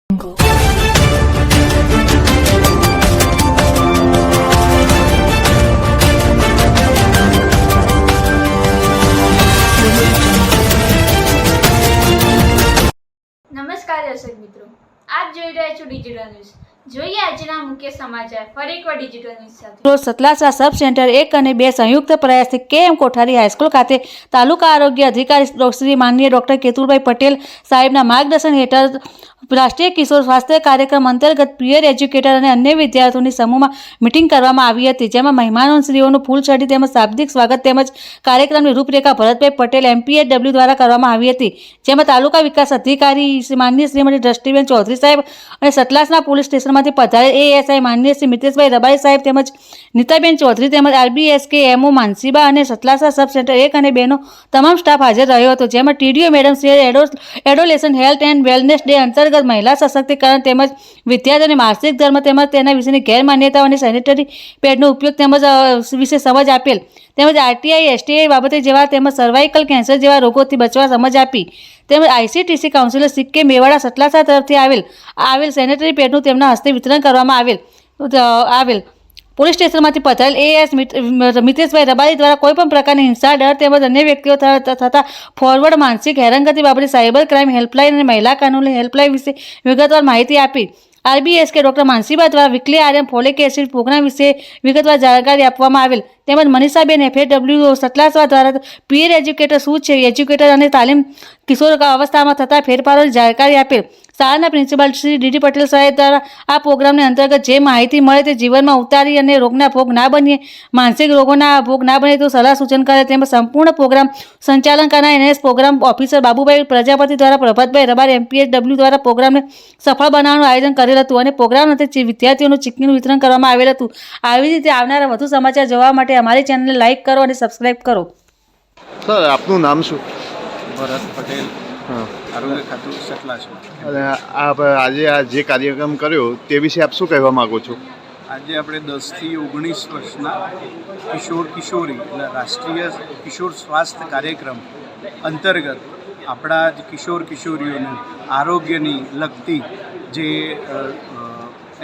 નમસ્કાર દર્શક મિત્રો, આપ જોઈ રહ્યા છો ડિજિટલ ન્યૂઝ। જોઈએ આજના મુખ્ય સમાચાર ફરી એકવાર ડિજિટલ ન્યૂઝ સાથે। સતલાસા સબ સેન્ટર 1 અને 2 સંયુક્ત પ્રયાસથી KM કોઠારી હાઈસ્કૂલ ખાતે તાલુકા આરોગ્ય અધિકારી શ્રી માનનીય ડોક્ટર કેતુલભાઈ પટેલ સાહેબના માર્ગદર્શન હેઠળ રાષ્ટ્રીય કિશોર સ્વાસ્થ્ય કાર્યક્રમ અંતર્ગત પિયર એજ્યુકેટર અને અન્ય વિદ્યાર્થીઓની સમૂહમાં મિટિંગ કરવામાં આવી હતી, જેમાં મહેમાનોશ્રીઓનું ફૂલછડી તેમજ શાબ્દિક સ્વાગત તેમજ કાર્યક્રમની રૂપરેખા ભરતભાઈ પટેલ MPHW દ્વારા કરવામાં આવી હતી, જેમાં તાલુકા વિકાસ અધિકારી માનનીય શ્રીમતી દ્રષ્ટિબેન ચૌધરી સાહેબ અને સતલાસના પોલીસ સ્ટેશનમાંથી પધારેલ ASI માનનીય શ્રી મિતેશભાઈ રબારી સાહેબ તેમજ નીતાબેન ચૌધરી તેમજ RBSK MO માનસીબા અને સતલાસા સબ સેન્ટર 1 અને 2 નો તમામ સ્ટાફ હાજર રહ્યો હતો, જેમાં TDO madam Shri એડોલેશન health and wellness day અંતર્ગત મહિલા સશક્તિકરણ તેમજ વિદ્યાર્થીઓને માસિક ધર્મ તેમજ તેના વિશેની ગેરમાન્યતાઓ અને સેનિટરી પેડનો ઉપયોગ તેમજ વિશે સમજ આપેલ તેમજ RTI STI બાબતે જેવા તેમજ સર્વાઇકલ કેન્સર જેવા રોગોથી બચવા સમજ આપી તેમજ ICTC કાઉન્સિલર સિક્કે મેવાડા સતલાસા તરફથી આવેલ સેનિટરી પેડનું તેમના હસ્તે વિતરણ કરવામાં આવેલ પોલીસ સ્ટેશનમાંથી પધારેલ AS મિતેશભાઈ રબારી દ્વારા કોઈપણ પ્રકારની હિંસા, ડર તેમજ અન્ય વ્યક્તિઓ થતા ફોરવર્ડ માનસિક હેરાનગતિ બાબતે સાયબર ક્રાઇમ હેલ્પલાઇન અને મહિલા કાનૂની હેલ્પલાઇન વિશે વિગતવાર માહિતી આપી। RBSK ડોક્ટર માનસીબા દ્વારા weekly iron folic acid programme વિશે વિગતવાર જાણકારી આપવામાં આવેલ તેમજ મનીષાબેન FAW સતલાસા દ્વારા પિયર એજ્યુકેટર શું છે, એજ્યુકેટર અને તાલીમ કિશોર અવસ્થામાં થતા ફેરફારોની જાણકારી આપેલ। શાળાના પ્રિન્સિપાલ શ્રી DD પટેલ સાહેબ દ્વારા આ પ્રોગ્રામને અંતર્ગત જે માહિતી મળે તે જીવનમાં ઉતારી અને રોગના ભોગ ના બનીએ, માનસિક રોગોના ભોગ ના બને તો સલાહ સૂચન કરે તેમજ સંપૂર્ણ પ્રોગ્રામ સંચાલન કરનાર NS programme officer Babubhai Prajapati દ્વારા પ્રભાતભાઈ રબારી MPHW દ્વારા પ્રોગ્રામને સફળ બનાવવાનું આયોજન કરેલ હતું અને પ્રોગ્રામ અંતે વિદ્યાર્થીઓનું ચીકીનું વિતરણ કરવામાં આવેલ હતું। આવી રીતે આવનારા વધુ સમાચાર જોવા માટે અમારી ચેનલને લાઇક કરો અને સબસ્ક્રાઇબ કરો। સર, આપનું નામ શું? ભરત પટેલ, આરોગ્ય ખાતું સતલાસા। અને આપ આજે આ જે કાર્યક્રમ કર્યો તે વિશે આપ શું કહેવા માગો છો? આજે આપણે 10 થી 19 વર્ષના કિશોરી એટલે રાષ્ટ્રીય કિશોર સ્વાસ્થ્ય કાર્યક્રમ અંતર્ગત આપણા જ કિશોરીઓનું આરોગ્યની લગતી જે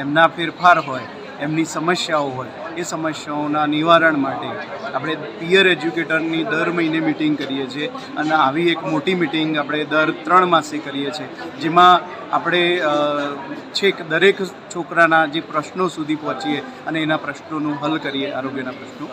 એમના ફેરફાર હોય, એમની સમસ્યાઓ હોય, એ સમસ્યાઓના નિવારણ માટે આપણે પિયર એજ્યુકેટરની દર મહિને મિટિંગ કરીએ છીએ અને આવી એક મોટી મિટિંગ આપણે દર 3 માસે કરીએ છીએ, જેમાં આપણે છેક દરેક છોકરાના જે પ્રશ્નો સુધી પહોંચીએ અને એના પ્રશ્નોનું હલ કરીએ, આરોગ્યના પ્રશ્નો।